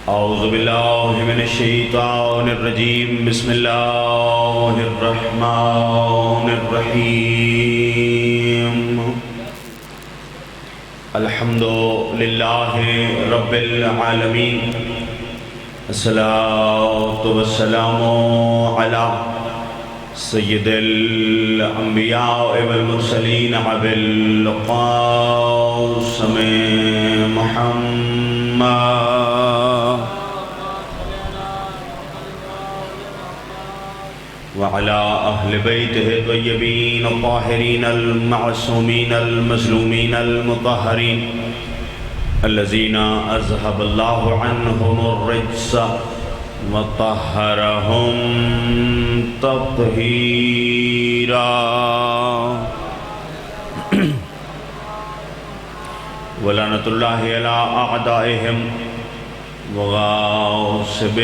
اعوذ باللہ من الشیطان الرجیم بسم اللہ الرحمن الرحیم الحمد للہ رب العالمین الصلاۃ والسلام علی سید الانبیاء والمرسلین ابی القاسم محمد وعلى أهل بيته الطيبين الطاهرين المعصومين المظلومين المطهرين الذين أذهب الله عنهم الرجس وطهرهم تطهيرا ولعنة الله على أعدائهم وغاصب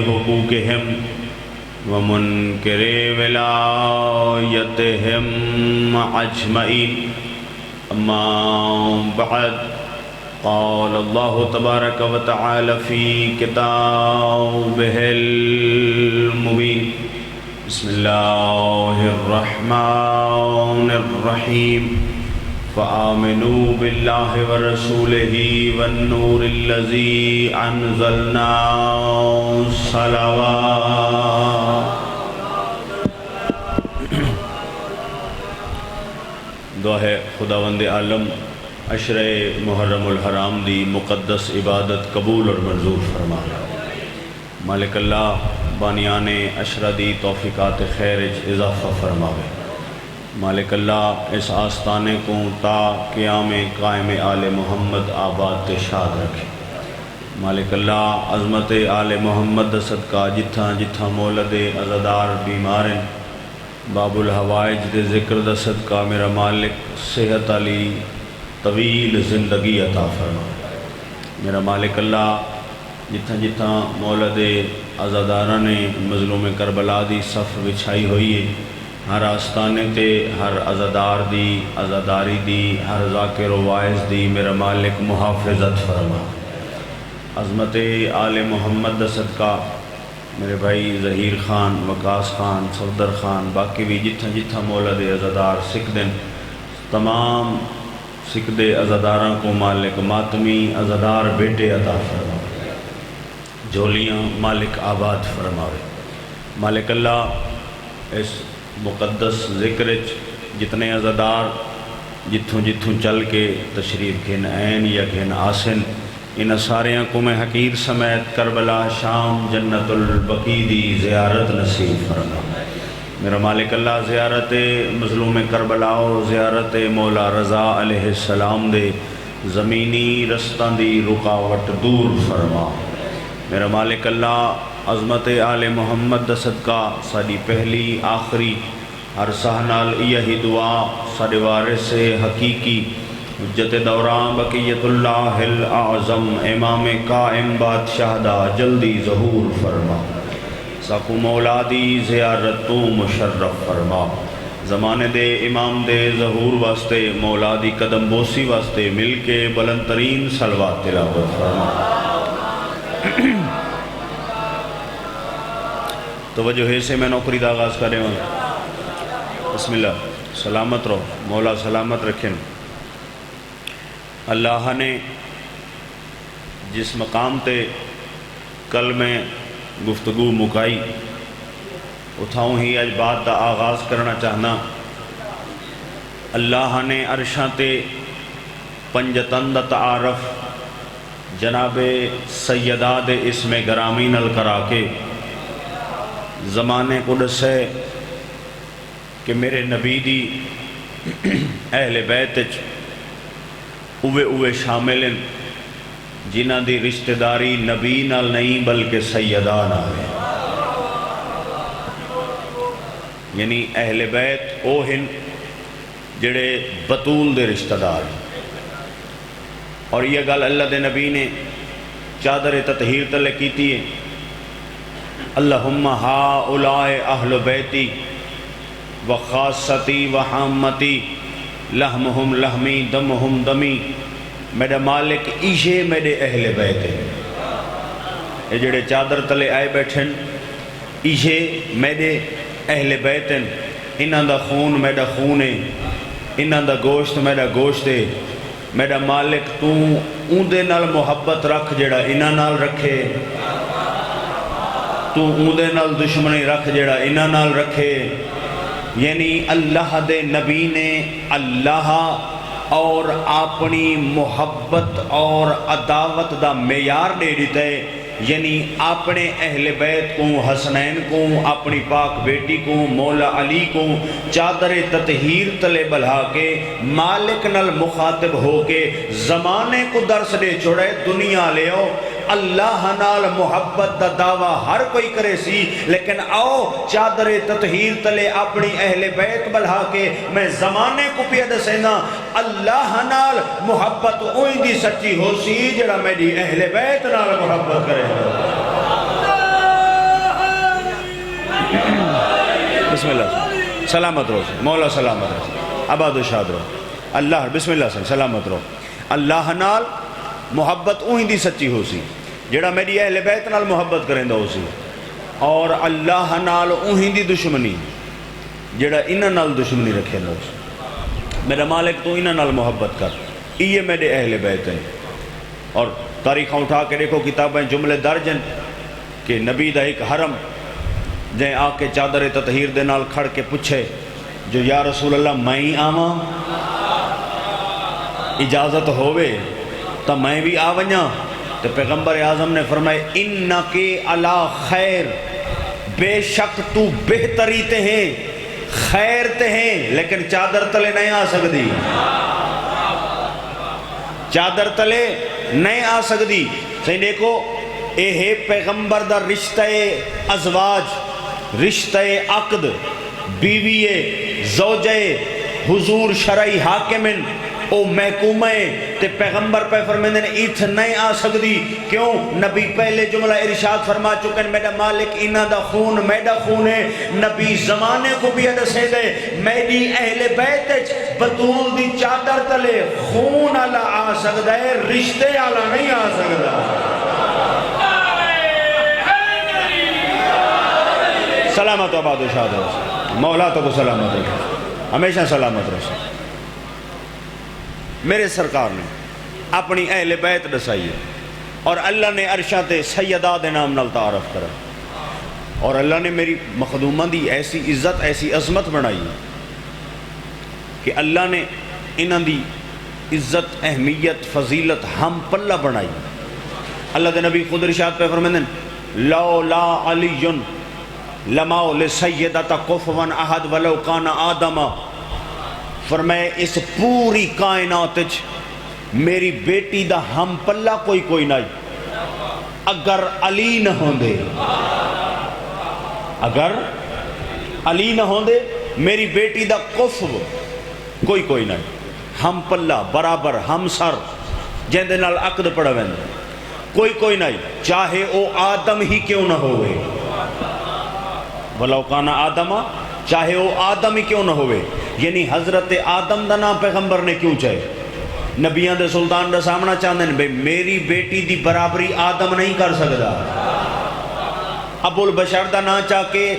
حقوقهم ومنکر ولایتهم اجمعین اما بعد قال اللہ تبارک و تعالی فی کتابہ المبین بسم اللہ الرحمن الرحیم فآمنوا باللہ ورسولہ والنور الذی انزلنا صلوات دعا ہے خداوند عالم عشرہ محرم الحرام دی مقدس عبادت قبول اور منظور فرما مالک اللہ بانیان عشرہ دی توفیقات خیر اضافہ فرماوے مالک اللہ اس آستانے کو تا قیام قائم آل محمد آباد شاد رکھے مالک اللہ عظمت آل محمد صدقہ جتھاں جتھاں مولد عزادار بیمارن باب الحوائج دے ذکر دا صدقہ میرا مالک صحت علی طویل زندگی عطا فرما میرا مالک اللہ جتھاں جتھاں مولد عزاداران مظلوم کربلا دی صف بچھائی ہوئی ہے ہر آستانے تے ہر عزادار دی عزاداری دی ہر ذاکر و واعظ دی میرا مالک محافظت فرما عظمت آل محمد دا صدقہ میرے بھائی ظہیر خان وقاص خان صفدر خان باقی بھی جتھاں جتھاں مولد عزادار سکھ دن تمام سکھ دے عزاداراں کو مالک ماتمی عزادار بیٹے عطا فرما جھولیاں مالک آباد فرماوے مالک اللہ اس مقدس ذکر جتنے عزادار جتھوں جتھوں چل کے تشریف گھن عین یا گھن آسن ان ساریاں کو میں حقیر سمیت کربلا شام جنت البقیع دی زیارت نصیب فرما میرا مالک اللہ زیارت مظلوم کربلا و زیارت مولا رضا علیہ السلام دے زمینی رستاں دی رکاوٹ دور فرما میرا مالک اللہ عظمت آل محمد دا صدقہ ساری پہلی آخری عرصہ نال یہی دعا سارے وارث حقیقی حجت دوران بقیت اللہ الاعظم امام قائم بادشاہ دا جلدی ظہور فرما ساکو مولا دی زیارت تو مشرف فرما زمانے دے امام دے ظہور واسطے مولا دی قدم بوسی واسطے مل کے بلند ترین صلوات تلاوت فرما توجہ ہے سے میں نوکری دا آغاز کرے ہوں بسم اللہ سلامت رہو مولا سلامت رکھیں اللہ نے جس مقام تے کل میں گفتگو مکائی اتھاؤں ہی آج بات دا آغاز کرنا چاہنا اللہ نے عرشاں تے پنجتن دا تعارف جناب سیداد اسم گرامی نل کرا کے زمانے کو دسے کہ میرے نبی دی اہل بیت اوے شامل ہیں جنہ دی رشتہ داری نبی نال نہیں بلکہ سیدہ نال ہے یعنی اہل بیت او ہن جڑے بطول دے رشتہ دار اور یہ گل اللہ دے نبی نے چادر تطہیر تلے کیتی ہے اللہم ہاؤلاء اہل بیتی وخاصتی وحامتی لحمہم لحمی دمہم دمی میرا مالک ایشے میرے اہل بیت ہے یہ جڑے چادر تلے آئے بیٹھن یہ میرے اہل بیت ہیں، انہاں دا خون میرا خون ہے، انہاں دا گوشت میرا گوشت ہے، میرا مالک تو اندے نال محبت رکھ جڑا انہاں نال رکھے، تو اندے نال دشمنی رکھ جڑا انہاں نال رکھے۔ یعنی اللہ دے نبی نے اللہ اور اپنی محبت اور عداوت دا معیار دے دیتا ہے، یعنی اپنے اہل بیت کو، حسنین کو، اپنی پاک بیٹی کو، مولا علی کو چادر تطہیر تلے بلھا کے مالک نال مخاطب ہو کے زمانے کو درس دے چھوڑے دنیا لے آؤ۔ اللہ نال محبت دا دعویٰ ہر کوئی کرے سی، لیکن آؤ چادر تطہیر تلے اپنی اہل بیت بلھا کے میں زمانے کو پیا دسینا اللہ نال محبت اوہی دی سچی ہو سی جڑا میری اہل بیت نال محبت کرے۔ بسم اللہ سلامت رو مولا سلامت رو آباد و شاد رو اللہ بسم اللہ سے سلامت رو۔ اللہ نال محبت اوہی دی سچی ہو سی جڑا میری اہل بیت نال محبت کریں دا ہو سی، اور اللہ نال اوہی دی دشمنی جڑا انہاں نال دشمنی رکھے دا ہو سی۔ میرا مالک تو انہاں نال محبت کر، یہ میرے اہل بیت ہیں۔ اور تاریخاں اٹھا کے دیکھو کتابیں جملے درج ہیں کہ نبی دا ایک حرم جائیں آ کے چادر تطہیر دے نال کھڑ کے پوچھے جو یا رسول اللہ میں ہی آواں، اجازت ہوئے تو میں بھی آونیاں، تو پیغمبر اعظم نے فرمائے انکے علی خیر، بے شک تو بہتری تے ہیں، خیر تے ہیں، لیکن چادر تلے نہیں آ سکتی، چادر تلے نہیں آ سکتی۔ صحیح دیکھو اے ہے پیغمبر دا رشتہ ازواج، رشتہ عقد، بیوی زوجہ حضور شرعی حاکمن او محکومہ تے پیغمبر پہ فرمیندے نے ایتھ نہیں آ سکتی، کیوں؟ نبی پہلے جملہ ارشاد فرما چکے ہیں میرا مالک انہ دا خون میرا خون ہے۔ نبی زمانے کو بھی ادسے دے میری اہل بیت بطول دی چادر تلے خون آلہ آ سکتا ہے، رشتے آلہ نہیں آ سکتا۔ سلامت و آباد و شاد رسول مولا تو کو سلامت رکھے، ہمیشہ سلامت رسول۔ میرے سرکار نے اپنی اہل بیت دسائی ہے، اور اللہ نے عرشات سیدہ دے نام نال تعارف کرا، اور اللہ نے میری مخدومہ دی ایسی عزت ایسی عظمت بنائی کہ اللہ نے انہاں دی عزت اہمیت فضیلت ہم پلہ بنائی۔ اللہ دے نبی خود ارشاد پہ فرمائیں لولا علی لماؤ لسیدت قفوان احد ولو کان آدم، فرمائے اس پوری کائنات میری بیٹی دا ہم پلہ کوئی نہیں، اگر علی نہ ہوندے، اگر علی نہ ہوندے میری بیٹی دا قفو کوئی نہیں، ہم پلہ برابر ہم سر جن دے نال عقد پڑا ویندے کوئی نہیں، چاہے او آدم ہی کیوں نہ ہوئے، ولو کان آدم، چاہے وہ آدم ہی کیوں نہ ہوئے۔ یعنی حضرت آدم دا نام پیغمبر نے کیوں چاہے؟ نبیان دے سلطان دا سامنا چاہتے ہیں بھئی میری بیٹی دی برابری آدم نہیں کر سکتا، ابو البشر دا نام چاہ کے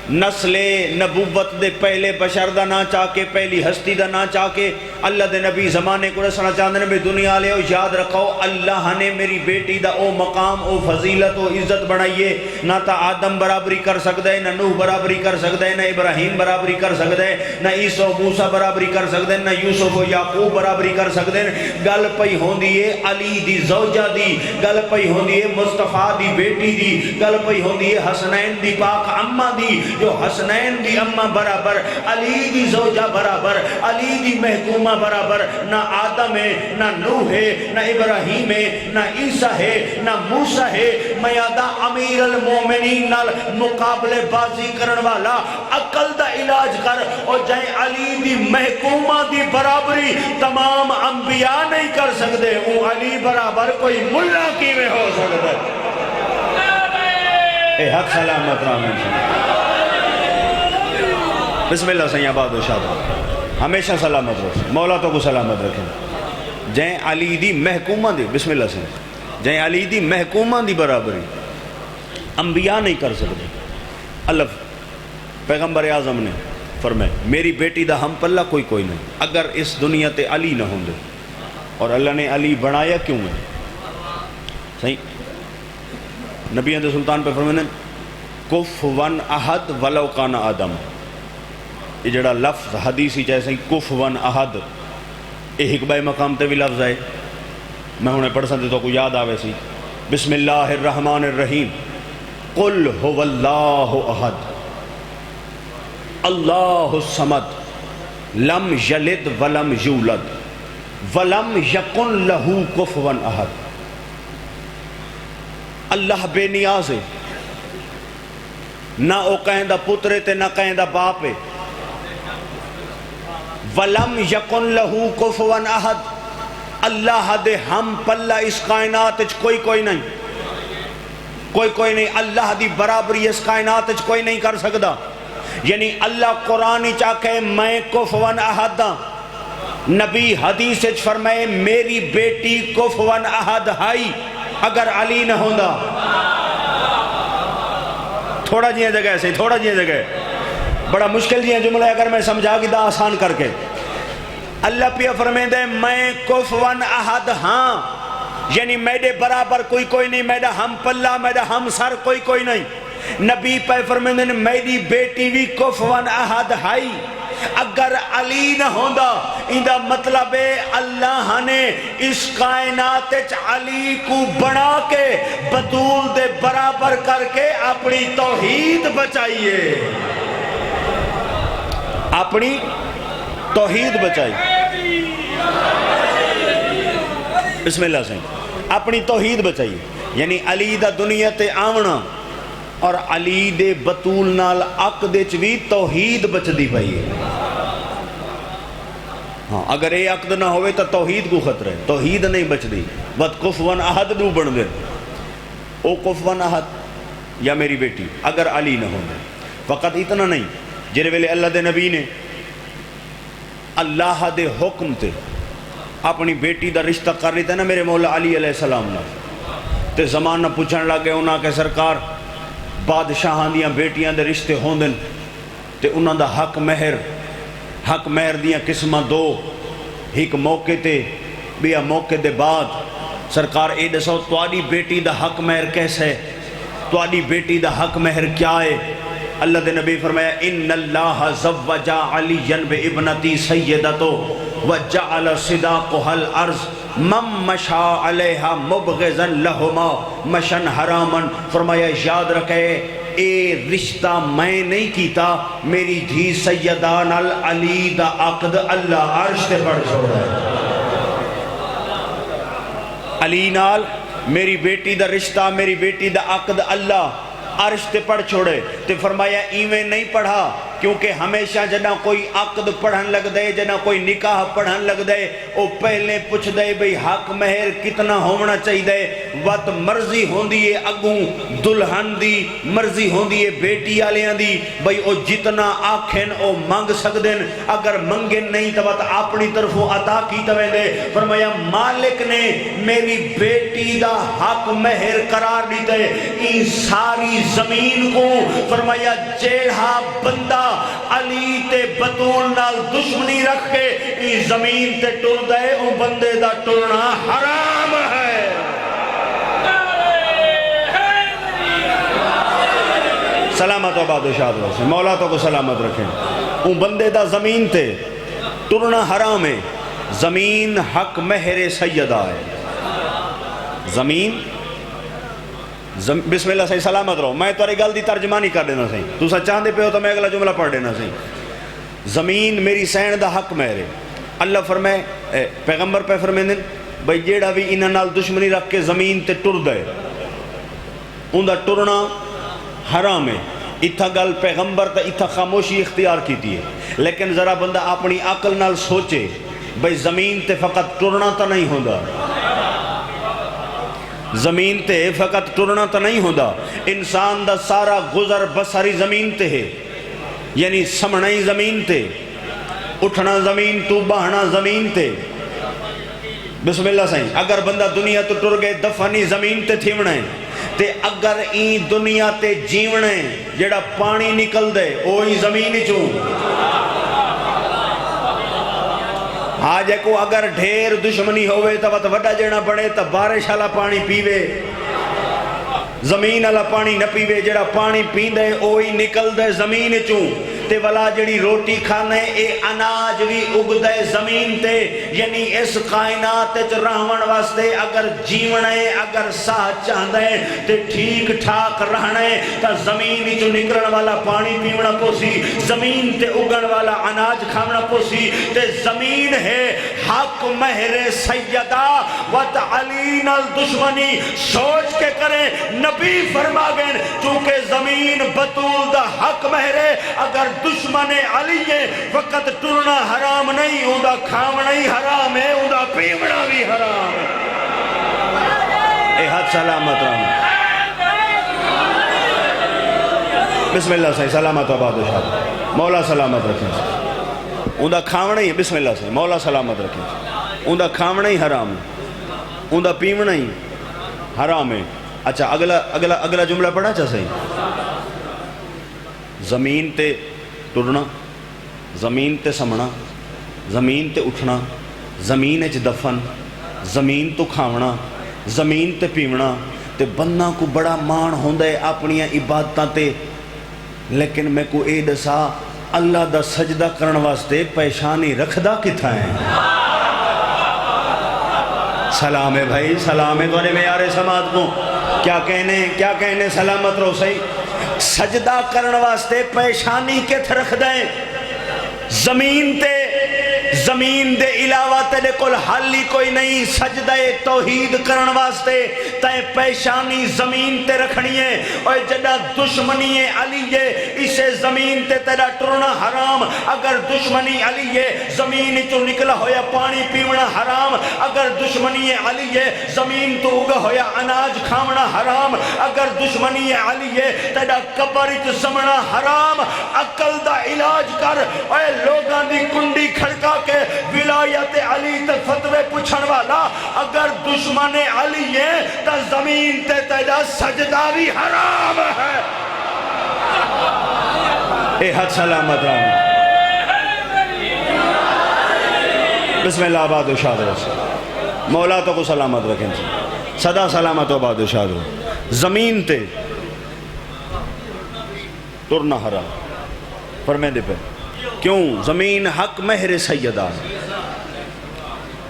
نسل نبوت دے پہلے بشر دا نام چاہ کے پہلی ہستی دا نام چاہ کے اللہ دے نبی زمانے کو رسنا چاہتے ہیں بھئی دنیا لے یاد رکھو اللہ نے میری بیٹی دا او مقام او فضیلت او عزت بنائیے، نہ تا آدم برابری کر سکتا ہے، نہ نوح برابری کر سکتا ہے، نہ ابراہیم برابری کر سکتا ہے، نہ عیسیٰ و موسیٰ برابری کر سکتا ہے، نہ یوسف و یعقوب برابری کر سکتے ہیں۔ گل پئی ہوندی ہے علی دی زوجہ دی، گل پئی ہوندی ہے مصطفیٰ دی بیٹی دی، گل پئی ہوندی ہے حسنین دی پاک اماں دی، جو حسنین دی اماں برابر، علی دی زوجہ برابر، علی دی محکومہ برابر، نہ آدم ہے، نہ نوح ہے، نہ ابراہیم ہے، نہ عیسیٰ ہے، نہ موسیٰ ہے۔ میادہ امیر المومنین نال مقابلے بازی کرن والا عقل دا علاج کر، اور جائیں علی دی محکومہ دی برابری تمام انبیاء نہیں کر سکتے، وہ علی برابر کوئی ملہ کی میں ہو سکتا ہے۔ اے حق سلامت رحمت بسم اللہ سیاں آباد و شاد ہمیشہ سلامت رکھیں، مولا تو کو سلامت رکھیں۔ جائیں علی دی محکومہ دی بسم اللہ سے جائیں علی دی محکومہ دی برابری انبیاء نہیں کر سکتے. اللہ پیغمبر اعظم نے فرمائے میری بیٹی دا ہم پلہ کوئی نہیں اگر اس دنیا تے علی نہ ہوں دے. اور اللہ نے علی بنایا کیوں ہے؟ صحیح نبی اندر سلطان پہ فرمائے کفوان احد ولو کان آدم. یہ جڑا لفظ حدیثی جیسے کفوان احد یہ حکبہ مقام تے بھی لفظ ہے. میں انہیں پڑھ سکتے تو کو یاد آوے سی. بسم اللہ الرحمن الرحیم قل هو اللہ احد اللہ الصمد لم یلد ولم یولد ولم یکن لہ کفوا احد. اللہ بے نیاز ہے، نہ او کہیں دا پترے تے نہ کہیں دا باپ ہے. ولم یکن لہ کفوا احد. اللہ دے ہم پلہ اس کائنات کوئی نہیں، کوئی نہیں. اللہ دی برابری اس کائنات کوئی نہیں کر سکتا. یعنی اللہ قرآن چاکے میں کفوان احد ہاں. نبی حدیث فرمائے میری بیٹی کفوان احد ہائی اگر علی نہ ہوندا. تھوڑا جیئے جگہ سے تھوڑا جیئے جگہ بڑا مشکل جیئے جملہ اگر میں سمجھا گی دا آسان کر کے. اللہ پیا فرمائے دے میں کفوان احد ہاں یعنی میرے برابر کوئی نہیں، میرا ہم پلہ میرا ہم سر کوئی نہیں. نبی پہ فرمائے دے میری بیٹی بھی کفوان احد ہائی اگر علی نہ ہوندا. اندہ مطلب ہے اللہ نے اس کائنات علی کو بنا کے بطول دے برابر کر کے اپنی توحید بچائیے، اپنی توحید بچائی. بسم اللہ سے اپنی توحید بچائیے. یعنی علی دا دنیا تے آونا اور علی دے بطول نال عقد چوی توحید بچ دی پئی ہے. ہاں اگر یہ عقد نہ ہوئے تو توحید کو خطرہ ہے، توحید نہیں بچ دی. بد کفوان احد دو بن دے او کفوان احد یا میری بیٹی اگر علی نہ ہوں. فقط اتنا نہیں جنہیں ویلے اللہ دے نبی نے اللہ دے حکم تے اپنی بیٹی دا رشتہ کر لیتا ہے نا میرے مولا علی علیہ السلام نے تے زمانہ پوچھن لگے انہاں کے سرکار بادشاہاں دیاں بیٹیاں دے رشتے ہوندن تے انہاں دا حق مہر دیاں قسمہ دو. ایک موقع تے بیا موقع دے بعد سرکار اے دسو تواری بیٹی دا حق مہر کیسے ہے، تواری بیٹی دا حق مہر کیا ہے؟ اللہ دے نبی فرمایا ان اللہ زوجا علی بابنتی سیدتو وجعل صداقها الارض من مشا علیہا مبغضا لہما مشن حرامن. فرمایا یاد رکھے اے رشتہ میں نہیں کیتا، میری دھی سیدان علی دا عقد اللہ عرش تے پڑھ چھوڑا ہے. علی نال میری بیٹی دا رشتہ میری بیٹی دا عقد اللہ عرش تے پڑھ چھوڑے. تے فرمایا ایویں نہیں پڑھا کیونکہ ہمیشہ جنا کوئی عقد پڑھن لگ دے جنا کوئی نکاح پڑھن لگ دے او پہلے پوچھ دے بھئی حق مہر کتنا ہونا چاہی دے. وقت مرضی ہوندی ہے اگوں دلہن دی مرضی ہوندی ہے بیٹی آلیاں دی بھئی او جتنا آکھن او مانگ سکدن، اگر منگن نہیں تو وقت اپنی طرفوں عطا کی تویں دے. فرمایا مالک نے میری بیٹی دا حق مہر قرار دی دے این ساری زمین کو. فرمایا جیڑا بندہ علی تے بطول نال دشمنی رکھ کے ای زمین تے ٹر دے او بندے دا ٹرنا حرام ہے. سلامت و بادشاہ سے مولا تو کو سلامت رکھیں. او بندے دا زمین تے ٹرنا حرام ہے. زمین حق مہر سیدہ ہے. زمین بسم اللہ صحیح سلامت رہو. میں تاری گل دی ترجمانی کر دینا صحیح، تو سا چاہندے پہ ہو تو میں اگلا جملہ پڑھ دینا صحیح. زمین میری سین دا حق مہر ہے. اللہ فرمائے پیغمبر پہ فرمائے بھئی جیڑا بھی انہاں نال دشمنی رکھ کے زمین تے ٹر دے ان دا ٹرنا حرام ہے. اتھا گل پیغمبر تا اتھا خاموشی اختیار کیتی ہے. لیکن ذرا بندہ اپنی عقل نال سوچے بھئی زمین تے فقط ٹرنا تا نہیں ہوندا، زمین تے فقط ٹرنا تا نہیں ہوندا. انسان دا سارا گزر بساری زمین تے ہے. یعنی سمنائی زمین تے، اٹھنا زمین تو بہنا زمین تے. بسم اللہ سائیں. اگر بندہ دنیا تو ٹر گئے دفنی زمین تے تھیونا ہے تے اگر این دنیا تے جیونا ہے جڑا پانی نکل دے اوہی زمین چوں. آج کو اگر ڈھیر دشمنی ہوئے تو وڈا جڑا بڑے تو بارش والا پانی پیوے زمین والا پانی نہ پیوے. جڑا پانی پیندے اوہی نکل دے زمین چوں. تے والا جڑی روٹی کھانے اے اناج بھی اگدے زمین تے. یعنی اس کائنات چ رہون واسطے اگر جیونے اگر ساہ چاہندے تے ٹھیک ٹھاک رہنے تا زمین چ نکلن والا پانی پیونا پوسی, زمین تے اگن والا اناج کھانا پوسی. تے زمین ہے حق مہر سیدہ وت علین الدشمنی. سوچ کے کریں نبی فرما گئے چونکہ زمین بطول دا حق مہر ہے. اگر دشمن علی ہے وقت ٹرنا حرام نہیں, اوندا کھاونا ہی حرام ہے, اوندا پیونا بھی حرام ہے. اے ہاتھ سلامت رہنا. بسم اللہ سے سلامت آباد شاہ مولا سلامت رکھیں. اوندا کھاونا ہی بسم اللہ سے مولا سلامت رکھیں. اوندا کھاونا ہی حرام ہے, اوندا پیونا ہی حرام ہے. اچھا اگلا جملہ پڑھا چاہ صحیح. زمین تے ٹرنا, زمین تے سمنا, زمین تے اٹھنا, زمین اچ دفن, زمین تو کھاونا, زمین تے پیونا. تے بندہ کو بڑا مان ہوندا ہے اپنی عبادتاں تے. لیکن میں کو اے دسا اللہ دا سجدہ کرن واسطے پیشانی رکھدا کتھا ہے؟ سلام ہے بھائی, سلام ہے تونے معیار سماعت کو. کیا کہنے سلامت رو صحیح. سجدہ کرن واسطے پیشانی کتھ رکھ دیں زمین تے. زمین دے علاوہ تیرے کول حل ہی کوئی نہیں. سجدہ توحید کرن واسطے تائیں پیشانی زمین تے رکھنی ہے. اور جڑا دشمنی علی ہے اسے زمین تے تیرا ٹرنا حرام. اگر دشمنی علی ہے زمین تو نکلا ہویا پانی پیونا حرام. اگر دشمنی علی ہے زمین تو اگا ہویا اناج کھاونا حرام. اگر دشمنی علی ہے تیرا قبر وچ سمنا حرام. عقل دا علاج کر. اے لوگاں دی کنڈی کھڑکا کہ ولایت علی تے فتوے پوچھن والا اگر دشمن علی ہے تا زمین تے تیرا سجدہ بھی حرام ہے. اے حد سلامت رہا. بسم اللہ آباد و شاد رسول مولا تو کو سلامت رکھیں صدا سلامت و آباد و شاد رسول. زمین تے ٹرنا حرام فرمے دے پہ. کیوں؟ زمین حق مہر سیدہ,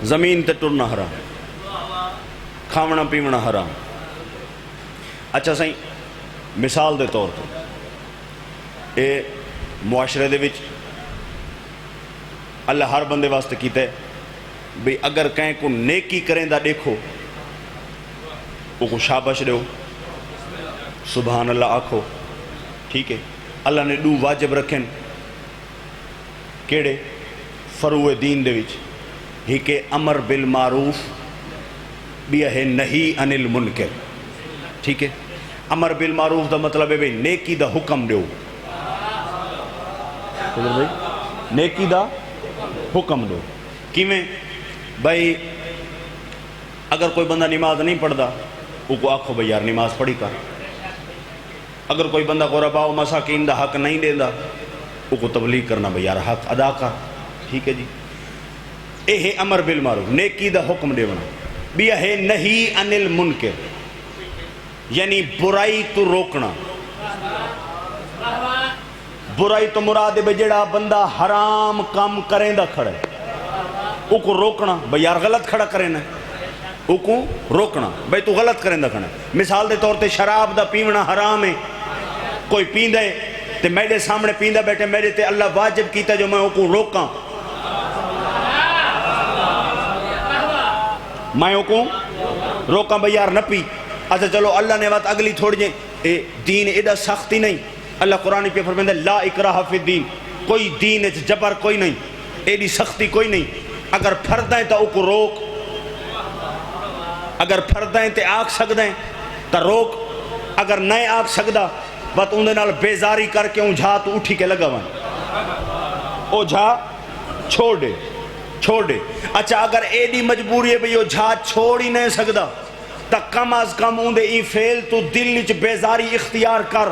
زمین تے ٹرنا حرام, کھاونا پیونا حرام. اچھا سائیں مثال دے طور تے اے معاشرے دے وچ اللہ ہر بندے واسطے کیتا ہے بھئی اگر کہیں کو نیکی کریں دا دیکھو وہ کو شابش دیو, سبحان اللہ آکھو. ٹھیک ہے, اللہ نے دو واجب رکھیں کیڑے فروع دین دے وچ. ہی کہ امر بالمعروف بیا ہے نہی عن المنکر. ٹھیک ہے, امر بالمعروف دا مطلب ہے بھئی نیکی دا حکم دیو. نیکی دا حکم دیو کیویں بھئی اگر کوئی بندہ نماز نہیں پڑھدا وہ کو آکھو بھئی یار نماز پڑھی کر. اگر کوئی بندہ غرباء و مساکین دا حق نہیں دیندا وہ کو تبلیغ کرنا بھئی یار حق ادا کر. ٹھیک ہے جی, اے ہے امر بالمعروف نیکی دا حکم دیونا. بیا ہے نہی عن المنکر یعنی برائی تو روکنا. برائی تو مراد ہے جڑا بندہ حرام کام کریں دا کھڑے او کو روکنا بھئی یار غلط کھڑا کریں نا, او کو روکنا بھئی تو غلط کریں دا کھڑا. مثال دے طور تے شراب دا پیونا حرام ہے. کوئی پیندے تے میرے سامنے پیندہ بیٹھے میرے تے اللہ واجب کیتا جو میں او کو روکاں, میں او کو روکاں بھئی یار نہ پی. اچھا چلو اللہ نے بات اگلی تھوڑی جائیں اے دین ایڈا سختی نہیں. اللہ قرآن پہ فرمائے لا اکراہ فی الدین, کوئی دین جبر کوئی نہیں, ایڈی سختی کوئی نہیں. اگر پھردائیں تو او کو روک, اگر پھردائیں تے آگ سکدائیں تو روک, اگر نئے آگ سکدا بات اندھے نال بیزاری کر کے جھا تو اٹھی کے لگا وائیں, او جھا چھوڑ دے. چھوڑ دے. اچھا اگر ایڈی مجبوری ہے بھئی وہ جہاد چھوڑ ہی نہیں سکدا تا کم از کم اندے ای فیل تو دل وچ بیزاری اختیار کر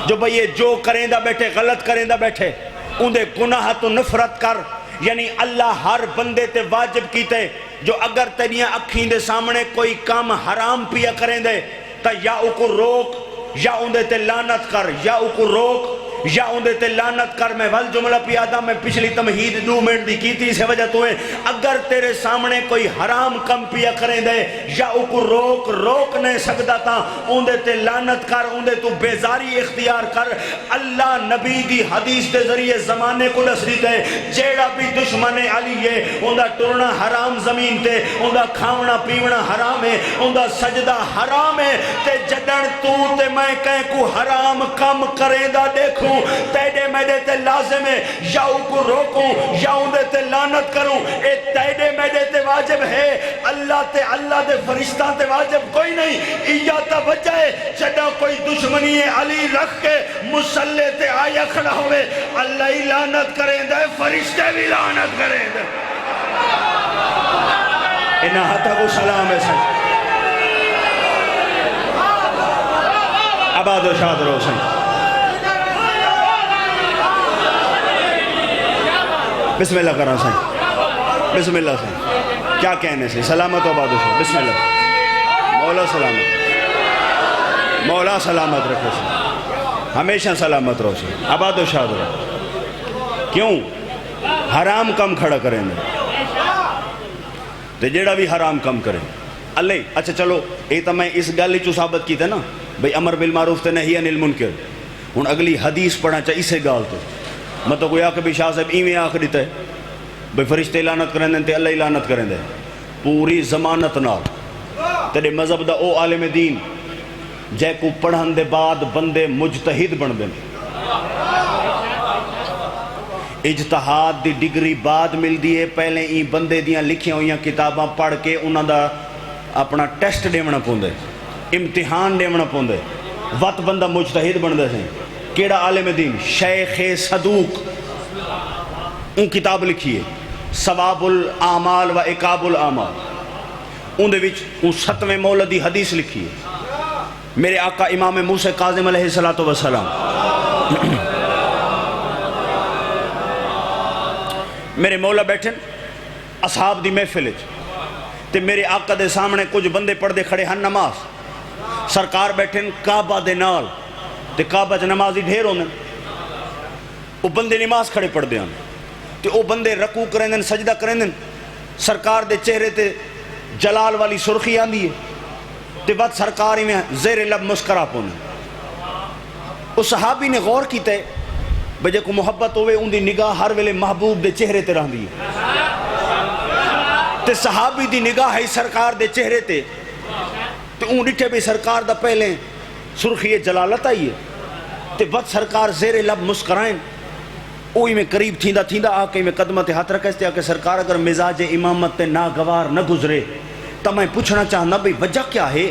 جو بھئی یہ جو کریں دا بیٹھے غلط کریں دا بیٹھے اندے گناہ تو نفرت کر. یعنی اللہ ہر بندے تے واجب کیتے جو اگر تیریاں اکھیں دے سامنے کوئی کام حرام پیا کریں دے تا یا اوکو روک یا اندے تے لعنت کر یا اوکو روک یا اندے تے لعنت کر. میں ول جملہ پیادا میں پچھلی تمہید 2 منٹ دی کی تھی سے وجہ تو ہے اگر تیرے سامنے کوئی حرام کم پیا کریں دے یا اوکو روک نہیں سکتا تا اندے تے لعنت کر اندے تو بیزاری اختیار کر. اللہ نبی دی حدیث دے ذریعے زمانے کو دسری دے جیڑا بھی دشمن علی ہے اندہ ٹرنا حرام زمین تے اندہ کھاونا پیونا حرام ہے اندہ سجدہ حرام ہے تے جدن تو تے میں کہیں کو حرام کم کریں دا دیکھوں تیڑے میڈے تے لازم ہے یا کو روکوں یا اندے تے لعنت کروں. اے تیڑے میڈے تے واجب ہے اللہ دے فرشتہ تے واجب کوئی نہیں. ایا تا وجہ ہے جڑا کوئی دشمنی علی رکھ کے مسلح تے آیا کھڑا ہوئے اللہ ہی لعنت کریں دے فرشتے بھی لعنت کریں دے. انہا ہاتھا کو سلام ہے سن آباد و شاد رو سن. بسم اللہ کرنا سن بسم اللہ سن کیا کہنے سے سلامت و آباد و شاد. بسم اللہ مولا سلامت رکھو سن ہمیشہ سلامت رہو سن آباد و شاد رہو. کیوں حرام کم کھڑا کریں گے تے جیڑا بھی حرام کم کریں اللہ. اچھا چلو یہ تو میں اس گل چو ثابت کی تھے نا بھئی امر بالمعروف تے نہی عن المنکر. ہن اگلی حدیث پڑھا چاہ اسے گال تو مطلب کوئی آکھ بھی شاہ صاحب ایویں آکھ دیتا ہے بھئی فرشتے لعنت کریں دیں تے اللہ ہی لعنت کریں دیں پوری ضمانت نال. تیرے مذہب دا او عالم دین جے کو پڑھن دے بعد بندے مجتہد بن دیں اجتہاد دی ڈگری بعد مل دیئے پہلے ای بندے دیاں لکھیاں ہویاں کتاباں پڑھ کے انہاں دا اپنا ٹیسٹ دیونا پوندے امتحان دیونا پوندے وقت بندہ مجتہد بن دے سیں. کیڑا عالم دین شیخ صدوق ان کتاب لکھی ہے ثواب الاعمال و عقاب الاعمال ان دے وچ ان 7ویں مولدی حدیث لکھی ہے. میرے آقا امام موسیٰ کاظم علیہ السلام میرے مولا بیٹھن اصحاب دی محفل تے میرے آقا دے سامنے کچھ بندے پڑھ دے کھڑے ہن نماز. سرکار بیٹھن کعبہ دے نال تے کعبہ چ نمازی ڈھیر ہوندے وہ بندے نماز کھڑے پڑھ دے تے وہ بندے رکوع کریں دیں سجدہ کریں دیں. سرکار دے چہرے تے جلال والی سرخی آندی ہے تے بعد سرکار میں زیر لب مسکرا پونے. اس صحابی نے غور کیتا ہے بجے کو محبت ہوئے ان دی نگاہ ہر ویلے محبوب دے چہرے تے رہن دی تے صحابی دی نگاہ ہے سرکار دے چہرے تے تے ان ڈٹھے بھی سرکار دا پہلے سرخی جلالت آئی ہے تے بد سرکار زیر لب مسکرائیں اوہی میں قریب تھیندا آکے میں قدمت ہاتھ رکھے اس کہ سرکار اگر مزاج امامت تے ناگوار نہ گزرے تو میں پوچھنا چاہنا بھئی وجہ کیا ہے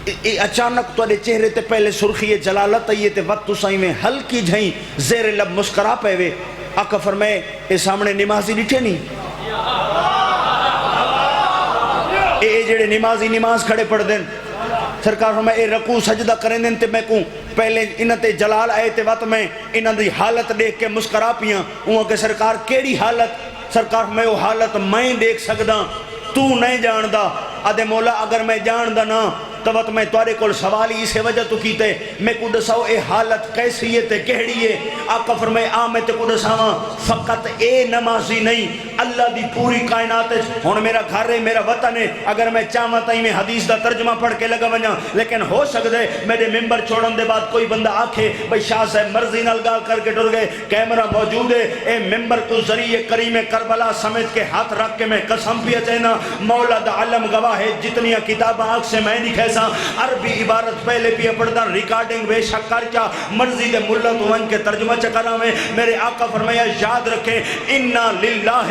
اے اچانک تو دے چہرے تے پہلے سرخی جلالت آئی ہے تے وقت سائیں میں ہلکی جھائیں زیر لب مسکرا پہ وے. آقا فرمائے اے سامنے نمازی ڈٹھے نہیں اے جڑے نمازی نماز کھڑے پڑھ دیں سرکار فرمائے اے رکوع سجدہ کریں دیں تے میں کوں پہلے انہاں تے جلال آئے تے وقت میں انہاں دی حالت دیکھ کے مسکرا پیاں وہاں کہ سرکار کیڑی حالت. سرکار میں وہ حالت میں دیکھ سکدا تو نہیں جاندہ. آدھے مولا اگر میں جاندہ نا تو وقت میں توارے کول سوالی اسے وجہ تو کیتے میں کو دساؤ اے حالت کیسی ہے تے کہڑی ہے. آقا فرمائے میں تے کو دساواں فقط اے نمازی نہیں اللہ دی پوری کائنات ہے. ہن میرا گھر ہے میرا وطن ہے اگر میں چاہواں تائیں میں حدیث دا ترجمہ پڑھ کے لگا ونجاں لیکن ہو سکدے میرے ممبر چھوڑن دے بعد کوئی بندہ آکھے بھئی شاہ صاحب مرضی نال گال کر کے ٹر گئے کیمرہ موجود ہے اے ممبر کو ذریعے کریم کربلا سمیت کے ہاتھ رکھ کے میں قسم پیا چاہنا مولا دا علم گواہ ہے جتنی کتاباں آنکھ سے میں نہیں کہہ سا عربی عبارت پہلے بھی پڑھدا ریکارڈنگ بے شک کر چا مرضی دے ملا تو ون کے ترجمہ چکرا میں میرے آقا فرمایا یاد رکھیں انا للہ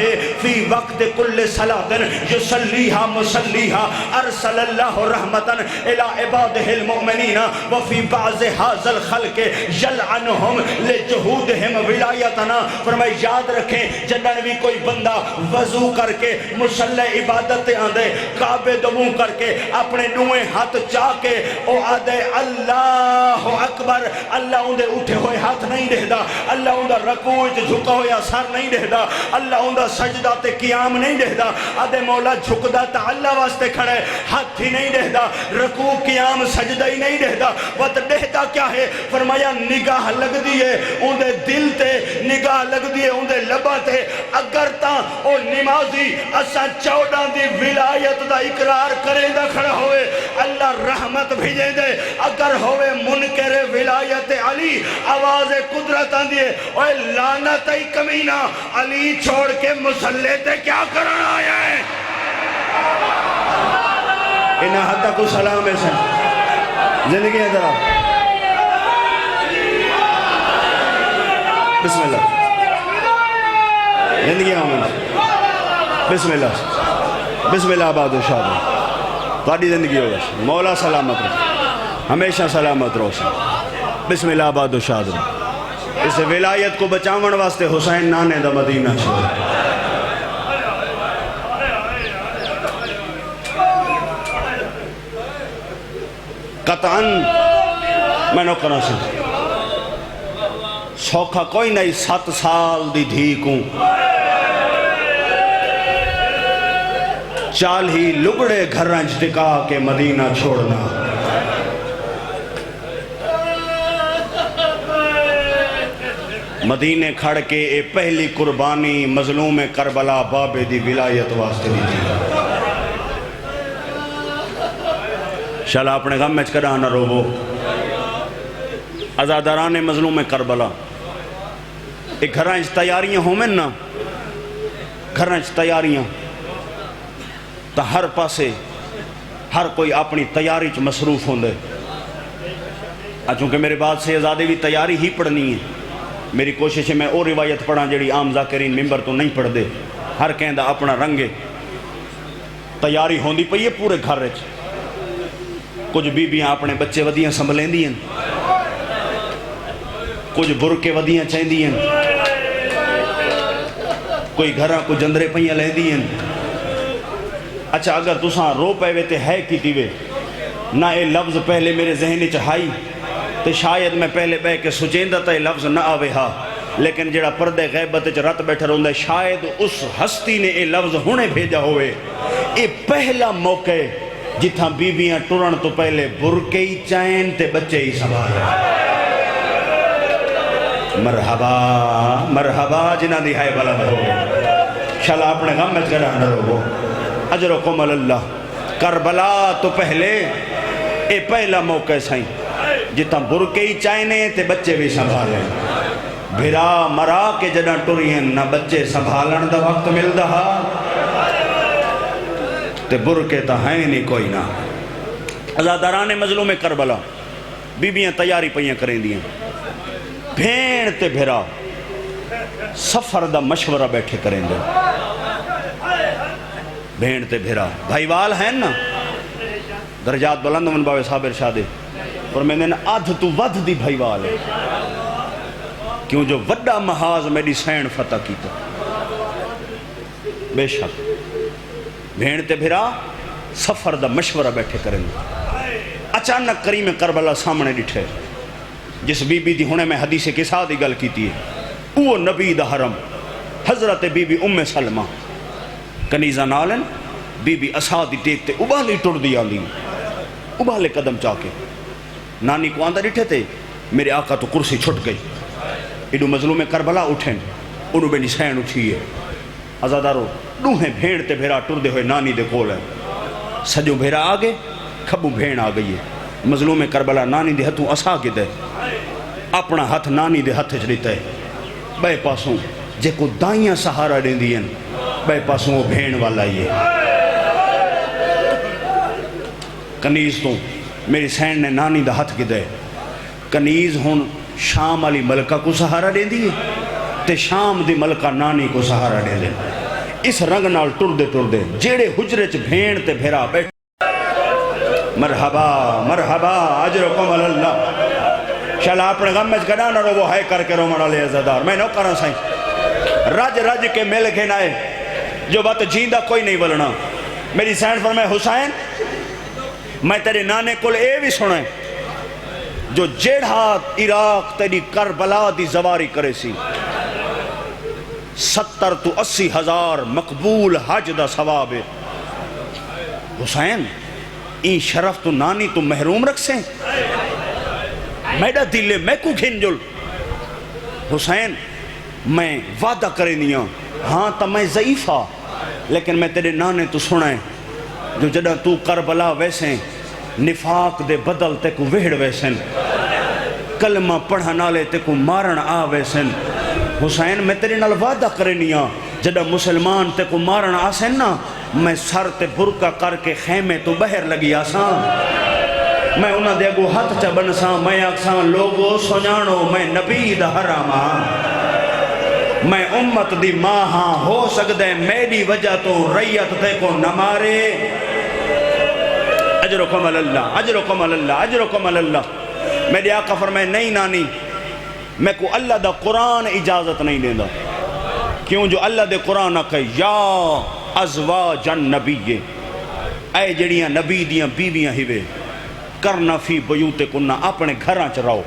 فی وقت کل صلاۃ یصلیھا مصلیھا ارسل اللہ رحمتا الی عبادہ المؤمنین وفی بعض ھذا الخلق یلعنہم لجہودہم ولایتنا فرمایا یاد رکھیں جنن بھی کوئی بندہ وضو کر کے مصلی عبادت آندے کعبے دموں کر کے اپنے نوے ہاتھ چاہ کے او آدھے اللہ اکبر اللہ اندے اٹھے ہوئے ہاتھ نہیں دہدا اللہ اندہ رکوع جھکا ہویا سر نہیں دہدا اللہ اندہ سجدہ تے قیام نہیں دہدا آدھے مولا جھکدا تا اللہ واسطے کھڑے ہاتھ ہی نہیں دہدا رکوع قیام سجدہ ہی نہیں دہدا وقت دہدا کیا ہے فرمایا نگاہ لگ دیئے اندے دل تے نگاہ لگ دیئے اندے لبا تے اگر تا او نمازی اسا 14 دی ولایت دا اقرار کرے دا کھڑا ہوئے اللہ رحمت بھیجے دے اگر ہوئے منکر ولایت علی آواز قدرت آندھئے اوہ لعنت ای کمینہ علی چھوڑ کے مسلح تے کیا کرنا آیا ہے انہا حتی کو سلام ہے سن زندگی ہے ذرا بسم اللہ زندگی آمد بسم اللہ آباد و شاد تاری زندگی ہوگا مولا سلامت رہو ہمیشہ سلامت رہو بسم اللہ آباد و شاد رہو اس ولایت کو بچاون واسطے حسین نانے دا مدینہ چھوڑ قطعاً میں نوکرہ سے سوکھا کوئی نہیں 7 سال دی دھیکوں چال ہی لگڑے گھرانچ ٹکا کے مدینہ چھوڑنا مدینے کھڑ کے اے پہلی قربانی مظلوم کربلا بابے دی ولایت واسطے دی تھی شالا اپنے غم میں چکرہ نہ روبو ازاداران مظلوم کربلا ایک گھرانچ تیاریاں ہوں میں نا گھرانچ تیاریاں تا ہر پاسے ہر کوئی اپنی تیاری چ مصروف ہوں دے چونکہ میرے بعد سے ازادے بھی تیاری ہی پڑھنی ہے میری کوشش ہے میں اور روایت پڑھاں جڑی عام ذاکرین ممبر تو نہیں پڑھ دے ہر کہندہ اپنا رنگے تیاری ہوندی پئی ہے پورے گھر رچ کچھ بیبیاں اپنے بچے ودیاں سنبھلیں دیں کچھ برکے ودیاں چاہیں دیں کوئی گھراں کو جندرے پہیاں لیں دیں اچھا اگر تساں رو پے وے تے ہے کی تیوے نہ اے لفظ پہلے میرے ذہنی چاہائی تے شاید میں پہلے بے کے سچیندہ تا اے لفظ نہ آوے ہا لیکن جڑا پردے غیبت چ رت بیٹھا روندہ شاید اس ہستی نے اے لفظ ہونے بھیجا ہوئے اے پہلا موقع جتھاں بیبیاں ٹرن تو پہلے برکے ہی چائن تے بچے ہی سنبھالے مرحبا مرحبا جنہ دی ہائے بلند ہو شالا اپنے غم میں کرا نہ رو اجرکم اللہ کربلا تو پہلے اے پہلا موقع سائیں جتاں برکے ہی چائنے تے بچے بھی سنبھالیں بھرا مرا کے جنہ ٹورین نہ بچے سنبھالن دا وقت مل دہا تے برکے تا ہیں نہیں کوئی نہ ازاداران مظلوم کربلا بیبیاں تیاری پہیاں کریں دیاں بھین تے بھرا سفر دا مشورہ بیٹھے کریں دے بھین تے بھرا بھائی وال ہیں نا درجات بلند من باوے صابر شادے اور میں نے آدھ تو ودھ دی بھائی وال ہے کیوں جو وڈا محاذ میری سین فتح کی تو بے شک بھین تے بھرا سفر دا مشورہ بیٹھے کریں دے اچانک کریم کربلا سامنے ڈٹھے جس بی بی دی ہونے میں حدیث کے ساتھ ہی گل کیتی ہے وہ نبی دا حرم حضرت بی بی ام سلمہ کنیزہ نالن بی بی اسادی ٹیکتے ابالے ٹر دیا لی ابالے قدم چاکے نانی کو آندہ ڈٹھے تھے میرے آقا تو کرسی چھٹ گئی ایڈو مظلوم کربلا اٹھیں انہوں بینی سین اٹھی ہے ازادارو دوہیں بھیڑ تے بھیڑا ٹر دے ہوئے نانی دے کول ہے سجو بھیڑا آگے کھبو بھیڑ آ گئی ہے مظلوم کربلا نانی دے ہتھوں اسا کے دے اپنا ہتھ نانی دے ہتھ چلیتا ہے بے پاسوں جے کو دائیاں سہارا دیں دیں بے پاسوں وہ بھین والا یہ کنیز تو میری سین نے نانی دا ہاتھ گدے کنیز ہون شام والی ملکہ کو سہارا دے دی تے شام دی ملکہ نانی کو سہارا دے دے اس رنگ نال ٹر دے جیڑے حجرے چ بھین تے بھیرا بیٹھ مرحبا مرحبا اجرکم اللہ شالا اپنے غم میں گڑا نہ رو وہ ہے کر کے رومن والے عزادار میں نو کرا سائیں رج رج کے مل کے نائے جو بات جیندہ کوئی نہیں بلنا میری سینڈ فرمائے حسین میں تیرے نانے کل اے بھی سنیں جو جیڑھا عراق تیری کربلا دی زواری کرے سی 70 تو 80 ہزار مقبول حج دا ثواب ہے حسین این شرف تو نانی تو محروم رکھ سیں میڈا دلے میں کو گھن جل حسین میں وعدہ کرے نہیں ہاں تا میں ضعیفہ لیکن میں تیرے نانے تو سنائیں جو جڑا تو کربلا ویسیں نفاق دے بدل تے کو وہڑ ویسیں کلمہ پڑھنا لے تے کو مارن آ ویسیں حسین میں تیرے نال وعدہ کرے نہیں جڑا مسلمان تے کو مارن آسیں نا میں سر تے برکہ کر کے خیمے تو بہر لگی آسان میں انہاں دے گو ہاتھ چا بنساں میں آکساں لوگو سنانو میں نبی دا حراما میں امت دی ماں ہاں ہو سکدے میری وجہ تو ریت تے کو نہ مارے اجرکم اللہ اجرکم اللہ اجرکم اللہ میرے آقا فرمائے نہیں نانی میں کو اللہ دا قرآن اجازت نہیں دیندہ کیوں جو اللہ دے قرآن کہے یا ازواج النبی اے جڑیاں نبی دیاں بیویاں ہیوے کرنا فی بیوت کننا اپنے گھراں چ رہو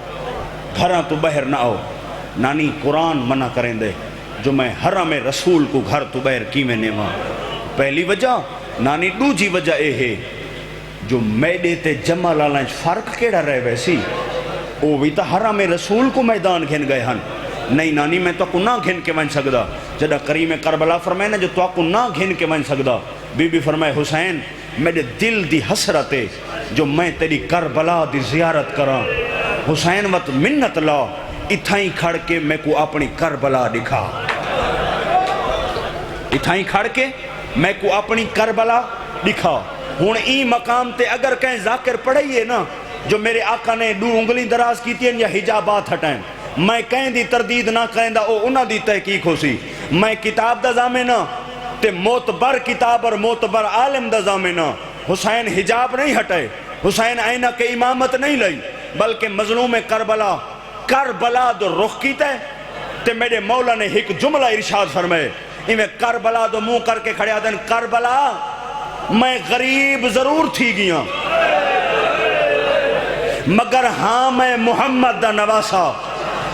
گھراں تو بہر نہ آؤ نانی قرآن منع کریں دے جو میں حرم رسول کو گھر تو بہر کی میں نیواں پہلی وجہ نانی دوجی وجہ اے ہے جو میڈے تے جمع لالنچ فرق کیڑا رہے ویسی او بھی تا حرم رسول کو میدان گھن گئے ہن نہیں نانی میں تو کو نہ گھن کے ون سکدا جدہ کریم کربلا فرمائے نا جو تو کو نہ گھن کے ون سکدا بی بی فرمائے حسین میرے دل دی حسرت ہے جو میں تیری کربلا دی زیارت کراں حسین وقت منت لا اتھائیں کھڑ کے میں کو اپنی کربلا دکھا اتھائیں کھڑ کے میں کو اپنی کربلا دکھا ہون ای مقام تے اگر کہیں ذاکر پڑھئیے نا جو میرے آقا نے دو انگلی دراز کی تھی یا حجابات ہٹائیں میں کہیں دی تردید نہ کہیں دا او انہ دی تحقیق ہو سی میں کتاب دا زامنہ تے موتبر کتاب اور موتبر عالم دا زامنہ حسین حجاب نہیں ہٹائے حسین آئینہ کے امامت نہیں لئی بلکہ مظلوم کربلا کربلا دو رخ کیتا ہے تے میرے مولا نے ایک جملہ ارشاد فرمائے میں کربلا دو منہ کر کے کھڑے آدھن کربلا میں غریب ضرور تھی گیا مگر ہاں میں محمد دا نواسا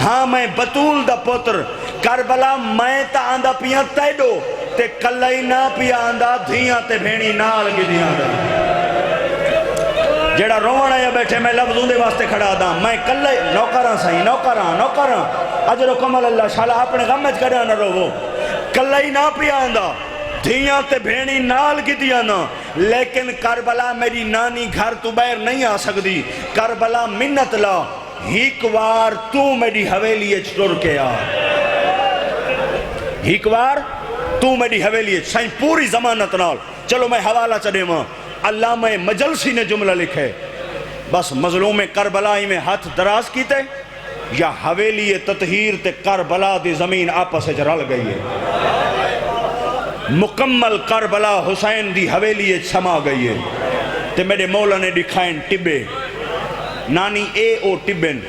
ہاں میں بطول دا پتر کربلا میں تا آندہ پیاں تیڈو تے کلائی نہ پیا آندہ دھیاں تے بھینی نال کی دھیاں دا جیڑا رونا یا بیٹھے میں لفظوں دے واسطے کھڑا دا میں کلائی نوکران سائیں نوکران اجر و کمال اللہ شالا اپنے غمت کھڑا نہ رو کلائی نہ پیا آندہ دھیاں تے بھینی نال کی دیا نا لیکن کربلا میری نانی گھر تو بیر نہیں آ سکتی کربلا منت لا ہیک وار تو میری حویلی چھڑ کے آ ہیک وار تو میری حویلی سائیں پوری زمانت نال چلو میں حوالہ چڑے ماں علامہ مجلسی نے جملہ لکھے بس مظلوم کربلا میں ہاتھ دراز کیتے یا حویلی تطہیر تے کربلا دی زمین آپس سے رل گئی ہے مکمل کربلا حسین دی حویلی سما گئی ہے تے میرے مولا نے دکھائیں ٹبے نانی اے او ٹبن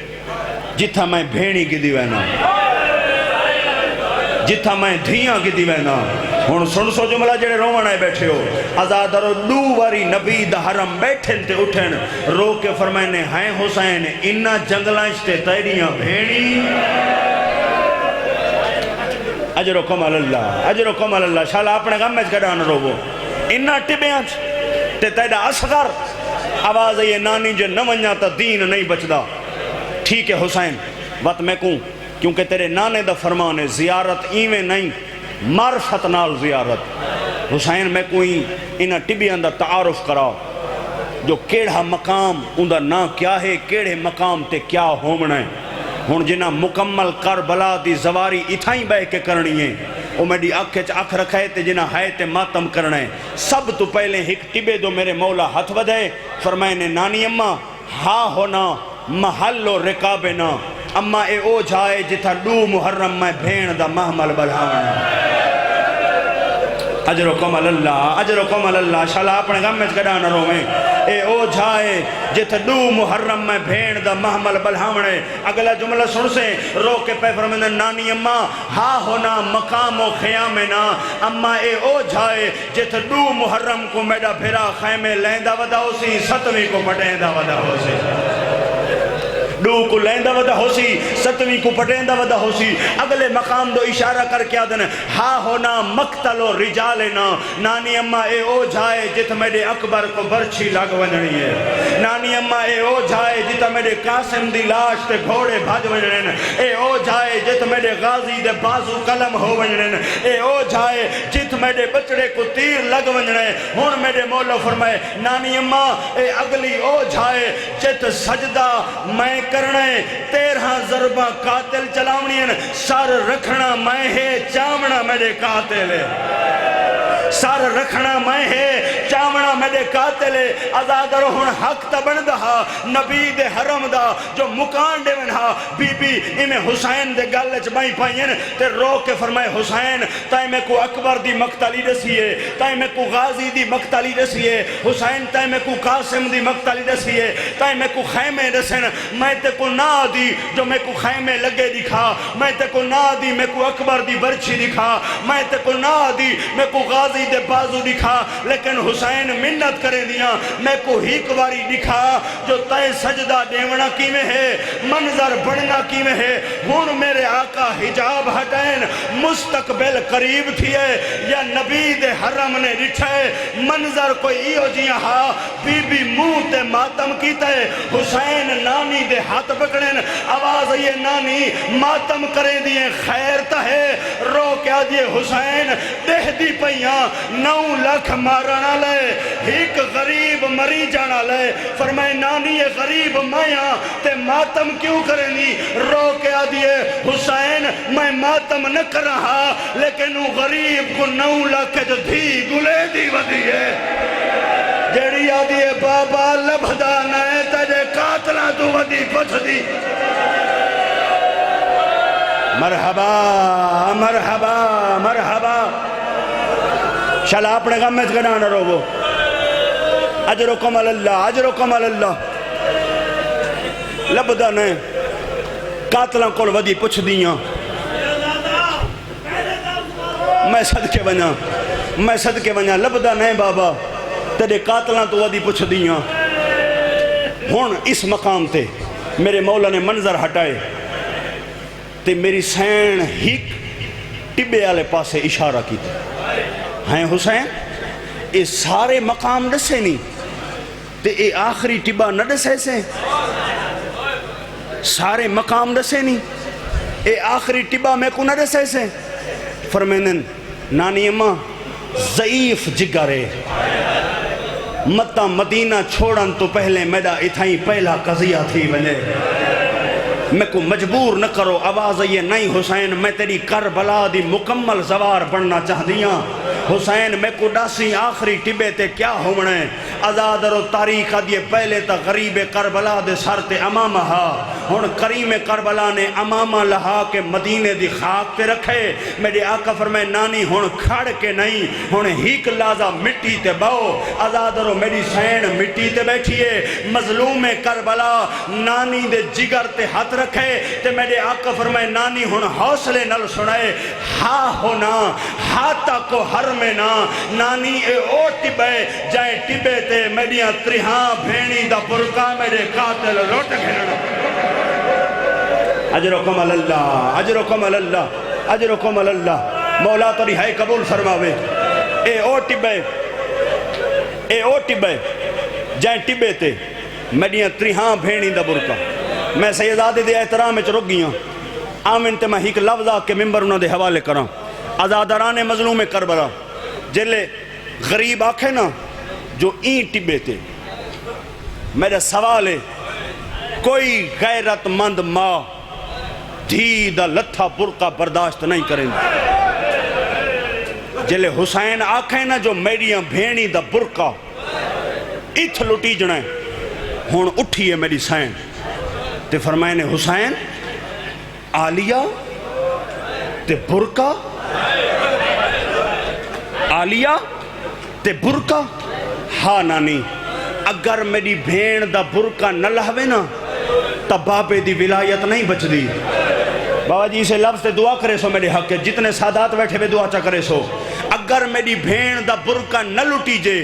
جتھا میں بھینی کی دیوینا جتھا میں دھیاں کی دیوینا ہون سن سو جملہ جڑے رومن آئے بیٹھے ہو ازادر دو واری نبی دا حرم بیٹھن تے اٹھن رو کے فرمائنے ہیں حسین انہ جنگلانش تے تیریاں بھینی اجر و کمال اللہ شالا اپنے غم میں گھڑان رو انہ ٹبیاں تے تیڑا اصغر آواز یہ نانی جو نونیا تا دین نہیں بچدا ٹھیک ہے حسین وقت میں کوں کیونکہ تیرے نانے دا فرمان ہے زیارت ایویں نہیں معرفت نال زیارت حسین میں کوئی انہ ٹبیاں دا تعارف کرا جو کیڑا مقام اندہ نا کیا ہے کیڑے مقام تے کیا ہومنا ہے ہون جنہ مکمل کربلا دی زواری اتھائیں بے کے کرنی ہے وہ میری اکھ اکھ رکھے تے جنہ ہے تے ماتم کرنے سب تو پہلے ایک ٹبے دو میرے مولا ہاتھ بدھے فرمائے نے نانی اماں ہاں ہونا محل و رکابنا اماں اے او جائے جتھا 2 محرم میں بھین دا محمل بلھاونا اجرکم اللہ اجرکم اللہ شالا اپنے غم میں کڑا نہ رویں اے او جائے جتھا 2 محرم میں بھین دا محمل بلھاونے اگلا جملہ سن سے رو کے پہ فرمائے نانی اماں ہاں ہونا مقام و خیامنا اماں اے او جائے جتھا 2 محرم کو میڈا بھیرا خیمے لیندہ ودا ہو سی 7ویں کو پٹیندہ ودا ہو سی 2 کو لیندہ ودا ہو سی 7ویں کو پٹیندہ ودا ہو سی اگلے مقام دو اشارہ کر کے آدھن ہاں ہونا مقتل و رجالنا نانی اماں اے او جائے جت میرے اکبر کو برچھی لگ ونجنی ہے نانی اماں اے او جائے جت میرے قاسم دی لاش تے گھوڑے بھاج ونجنن اے او جائے جت میرے غازی دے بازو قلم ہو ونجنن اے او جائے جت میرے بچڑے کو تیر لگ ونجنے ہون میرے مولا فرمائے نانی اماں اے اگلی او جائے جت سجدہ میں کرنے 13 ضربہ قاتل چلاونی ہیں سر رکھنا میں ہے چامنا میرے قاتل ہے سر رکھنا میں ہے چامنا میرے قاتل ہے آزاد رہن حق تبن دہا نبی دے حرم دا جو مکان دے ونہا بی بی انہیں حسین دے گلچ بائی پائیں تے رو کے فرمائے حسین تائیں میں کو اکبر دی مقتلی رسیے تائیں میں کو غازی دی مقتلی رسیے حسین تائیں میں کو قاسم دی مقتلی رسیے تائیں میں کو خیمے رسن میں تے کو نا دی جو میں کو خیمے لگے دکھا میں تے کو نا دی میں کو اکبر دی برچی دکھا میں تے کو نا دی میں کو غازی دے بازو دکھا لیکن حسین منت کرے دیا میں کو ہیک واری دکھا جو تے سجدہ دیونا کی میں ہے منظر بڑھنا کی میں ہے ہون میرے آقا حجاب ہٹین مستقبل قریب تھی ہے یا نبی دے حرم نے رکھے منظر کوئی ایو جیاں ہا بی بی منہ تے ماتم کیتا ہے حسین نانی دے ہاتھ پکڑیں آواز یہ نانی ماتم کرے دیئے خیر تا ہے رو کیا دیئے حسین دہ دی پہیاں 9 لاکھ مارنا لے ایک غریب مری جانا لے فرمائے نانی یہ غریب مائیاں تے ماتم کیوں کریں دی رو کیا دیئے حسین میں ماتم نہ کر رہا لیکن وہ غریب کو 9 لاکھ جو دھی گلے دی ودی ہے جیڑی آدھی ہے بابا لبھدا نائے تجھے قاتلہ تو ودی پچھ دی مرحبا مرحبا مرحبا شالا اپنے غم میں گنا نہ رو اجرکم اللہ اجرکم اللہ لبھدا نائے قاتلہ کول ودی پچھ دیاں میں صدقے ونیا لبھدا نائے بابا تیرے قاتلاں تو ودی پچھ دیاں ہون اس مقام تے میرے مولا نے منظر ہٹائے تے میری سین ہیک ٹبے آلے پاسے اشارہ کی تے ہیں حسین اے سارے مقام دسے نہیں تے اے آخری ٹبا نہ دسے سے سارے مقام دسے نہیں اے آخری ٹبا میں کو نہ دسے سے فرمینن نانی اماں ضعیف جگرے متا مدینہ چھوڑن تو پہلے میڈا اتھائیں پہلا قضیہ تھی بنے میں کو مجبور نہ کرو آواز یہ نہیں حسین میں تیری کربلا دی مکمل زوار بننا چاہ دیاں حسین میں کو ڈاسی آخری ٹبے تے کیا ہونے آزاد رو تاریخ دیئے پہلے تا غریب کربلا دے سر تے امامہ ہا ہون کریم کربلا نے امامہ لہا کے مدینے دی خاک تے رکھے میرے آقا فرمائے نانی ہون کھڑ کے نہیں ہون ہیک لازہ مٹی تے باؤ آزاد رو میری سین مٹی تے بیٹھیے مظلوم کربلا نانی دے جگر تے ہاتھ رکھے تے میرے آقا فرمائے نانی ہون حوصلے نل سنائے ہاں ہونا ہاتھا کو ہر میں نا نانی اے او ٹبے جائے ٹبے تے میڈیاں تریہاں بھینی دا برکا میرے قاتل روٹ گھرنا اجرکم اللہ اجرکم اللہ اجرکم اللہ مولا تو رہائی قبول فرماوے اے او ٹبے جائے ٹبے تے میڈیاں تریہاں بھینی دا برکا میں سیدادے دے احترام میں رک گیاں آمین تے میں ہیک لفظہ کے ممبر انہوں دے حوالے کراں آزادران مظلوم کربلا جلے غریب آکھے نا جو این ٹبے تے میرا سوال ہے کوئی غیرت مند ماں دھی دا لتھا برقع برداشت نہیں کریں جلے حسین آکھیں نا جو میریاں بھینی دا برکا اتھ لٹی جنے ہون اٹھی ہے میری سین تے فرمائے نے حسین آلیہ تے برکا آلیہ تے برکا ہاں نانی اگر میری بھین دا برکا نہ لہوے نا تب بابے دی ولایت نہیں بچ دی بابا جی اسے لفظ تے دعا کرے سو میرے حق کے جتنے سادات بیٹھے بے دعا چا کرے سو اگر میری بھین دا برکا نہ لٹی جے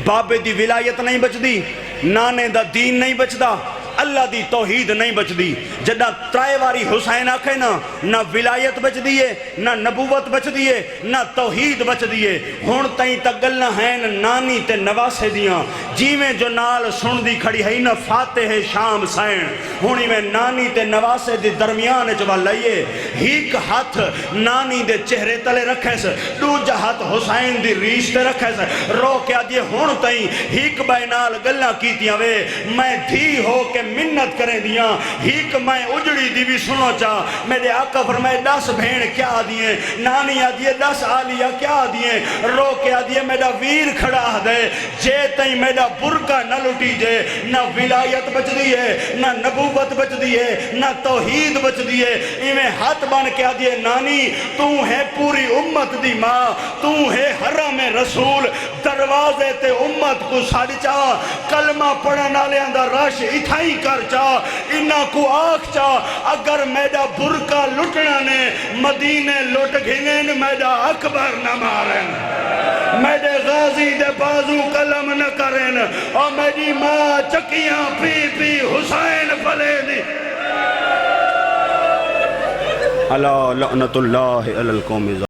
بابے دی ولایت نہیں بچ دی نانے دا دین نہیں بچ دا اللہ دی توحید نہیں بچ دی جدہ ترائے واری حسین آکھے نا نہ ولایت بچ دیئے نہ نبوت بچ دیئے نہ توحید بچ دیئے ہون تائیں تگلنا ہیں نانی تے نواسے دیاں جیویں جو نال سن دی کھڑی ہے نا فاتح شام سین ہونی میں نانی تے نواسے دی درمیان جوا لئیے ہیک ہاتھ نانی دے چہرے تلے رکھے سے دوجہ ہاتھ حسین دی ریش تے رکھے سے رو کیا دیئے ہون تائیں ہیک بینال گلہ کیتیاں وے میں دھی ہو کے منت کریں دیاں ہیک میں اجڑی دی بھی سنو چاہ میرے آقا فرمائے 10 بھین کیا دیئے نانی آدھیے 10 آلیہ کیا دیئے رو کے آدھیے میرا ویر کھڑا دے جے تائیں میرا برکا نہ لٹی جے نہ ولایت بچ دیئے نہ نبوت بچ دیئے نہ توحید بچ دیئے ایمیں ہاتھ بان کے آدھیے نانی تو ہے پوری امت دی ماں تو ہے حرم رسول دروازے تے امت کو ساڑ چاہ کلمہ پڑھنا لے اندر رش اتھائی کر چاہ انہا کو آکھ چاہ اگر میڈا برکا لٹنا نے مدینے لٹ گھنین میڈا اکبر نہ مارن میڈے غازی دے بازو کلم نہ کرن اور میڈی ماں چکیاں پی پی حسین پلے دی اللہ لعنت اللہ علی القوم